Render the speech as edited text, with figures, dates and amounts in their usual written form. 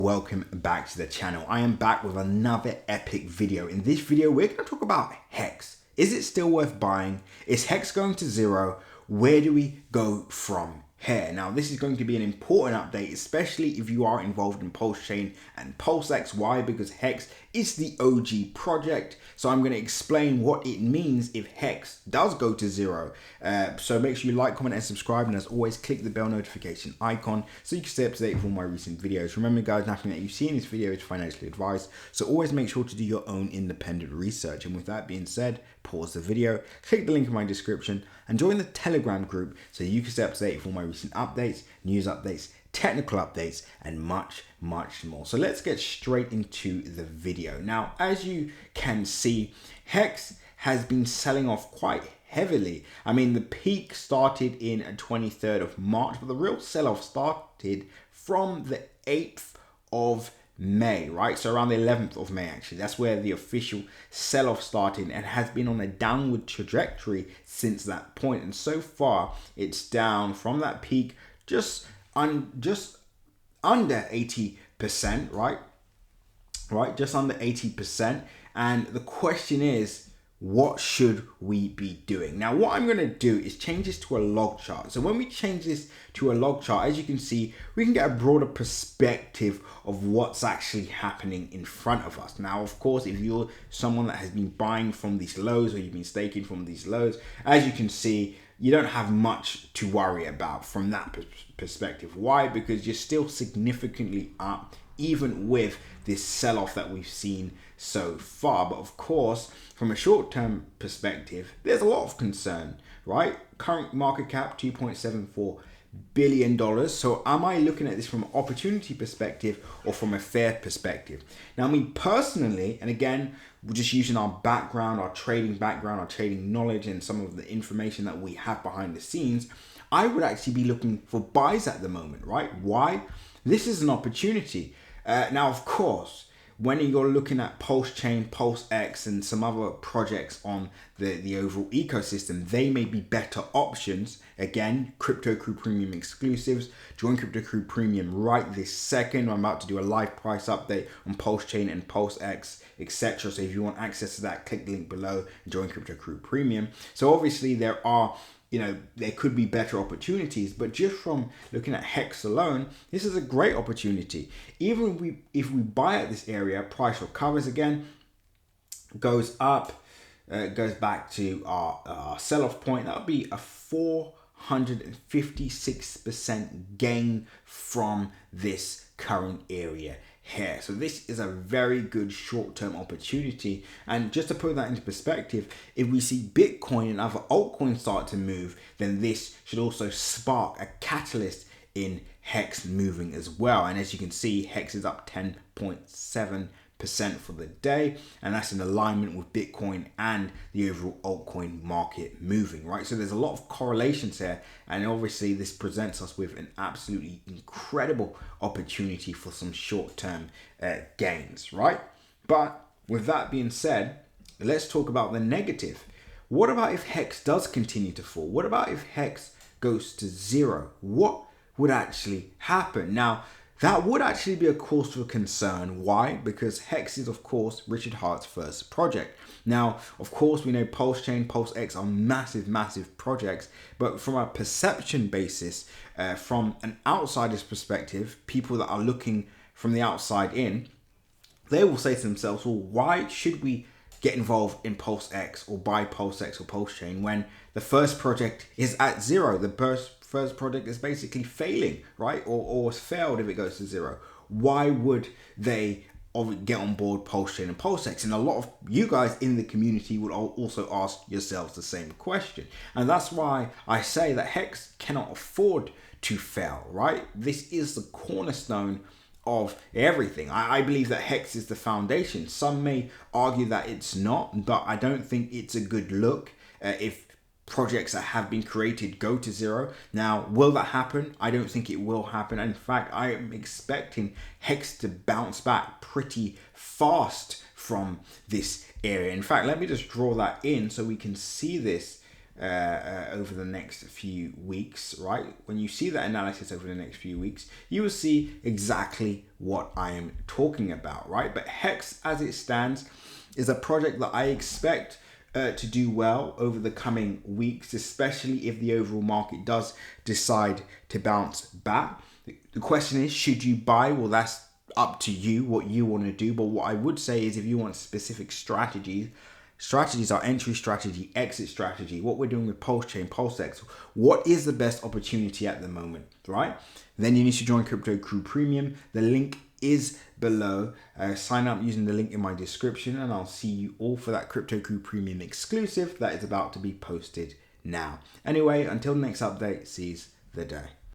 Welcome back to the channel. I am back with another epic video. In this video, we're going to talk about Hex. Is it still worth buying? Is Hex going to zero? Where do we go from here? Now, this is going to be an important update, especially if you are involved in Pulsechain and Pulsex. Why? Because Hex is the OG project. So I'm going to explain what it means if Hex does go to zero. So make sure you like, comment, and subscribe. And as always, click the bell notification icon so you can stay up to date with all my recent videos. Remember, guys, nothing that you see in this video is financial advice. So always make sure to do your own independent research. And with that being said, pause the video, click the link in my description, and join the Telegram group so you can stay up to date with all my recent updates, news updates, technical updates, and much more. So let's get straight into the video. Now, as you can see, Hex has been selling off quite heavily. I mean, the peak started in 23rd of March, but the real sell-off started from the 8th of May, right? So around the 11th of May, actually. That's where the official sell-off started and has been on a downward trajectory since that point. And so far, it's down from that peak just under 80%, right? Just under 80%. And the question is, what should we be doing? Now, what I'm going to do is change this to a log chart. So when we change this to a log chart, as you can see, we can get a broader perspective of what's actually happening in front of us. Now, of course, if you're someone that has been buying from these lows or you've been staking from these lows, as you can see, you don't have much to worry about from that perspective. Why? Because you're still significantly up, even with this sell-off that we've seen so far. But of course, from a short-term perspective, there's a lot of concern, right? Current market cap, $2.74 billion. So am I looking at this from an opportunity perspective or from a fair perspective? Now, me personally, and again, we're just using our background, our trading background, our trading knowledge, and some of the information that we have behind the scenes, I would actually be looking for buys at the moment, right? Why? This is an opportunity. Now, of course, when you're looking at Pulsechain, Pulsex, and some other projects on the overall ecosystem, they may be better options. Again, Crypto Crew Premium exclusives. Join Crypto Crew Premium right this second. I'm about to do a live price update on Pulsechain and Pulsex, etc. So if you want access to that, click the link below and join Crypto Crew Premium. So obviously there are, there could be better opportunities, but just from looking at Hex alone, this is a great opportunity. Even if we buy at this area, price recovers again, goes up, goes back to our sell-off point. That would be a 456% gain from this current area here. So this is a very good short-term opportunity. And just to put that into perspective, if we see Bitcoin and other altcoins start to move, then this should also spark a catalyst in Hex moving as well. And as you can see, Hex is up 10.7% for the day, and that's in alignment with Bitcoin and the overall altcoin market moving, right? So there's a lot of correlations here, and obviously this presents us with an absolutely incredible opportunity for some short-term gains, right? But with that being said, let's talk about the negative. What about if Hex does continue to fall? What about if Hex goes to zero? What would actually happen? Now, that would actually be a cause for concern. Why? Because Hex is, of course, Richard Heart's first project. Now, of course, we know Pulsechain, Pulsex are massive projects, but from a perception basis, from an outsider's perspective, people that are looking from the outside in, they will say to themselves, well, why should we get involved in Pulsex or buy Pulsex or Pulsechain when the first project is at zero? The first project is basically failing, right? Or has failed if it goes to zero. Why would they get on board Pulsechain and Pulsex? And a lot of you guys in the community would also ask yourselves the same question. And that's why I say that Hex cannot afford to fail, right? This is the cornerstone of everything. I believe that Hex is the foundation. Some may argue that it's not, but I don't think it's a good look if projects that have been created go to zero. Now, will that happen? I don't think it will happen. In fact, I am expecting Hex to bounce back pretty fast from this area. In fact, let me just draw that in so we can see this over the next few weeks, right? When you see that analysis over the next few weeks, you will see exactly what I am talking about, right? But Hex, as it stands, is a project that I expect to do well over the coming weeks, especially if the overall market does decide to bounce back. The question is, should you buy? Well, that's up to you, what you want to do. But what I would say is, if you want specific strategies are entry strategy, exit strategy, what we're doing with Pulsechain Pulsex, what is the best opportunity at the moment, right? Then you need to join Crypto Crew Premium. The link is below. Sign up using the link in my description, and I'll see you all for that Crypto Crew Premium exclusive that is about to be posted now. Anyway, until the next update, seize the day.